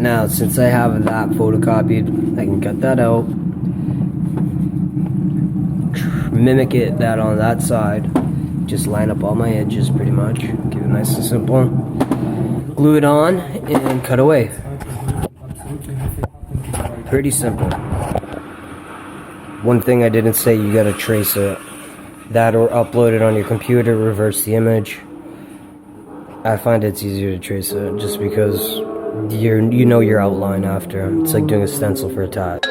Now, since I have that photocopied, I can cut that out, mimic that on that side, just line up all my edges pretty much, keep it nice and simple, glue it on, and cut away. Pretty simple. One thing I didn't say, you gotta trace it. That or upload it on your computer, reverse the image. I find it's easier to trace it just because you know your outline after. It's like doing a stencil for a tat.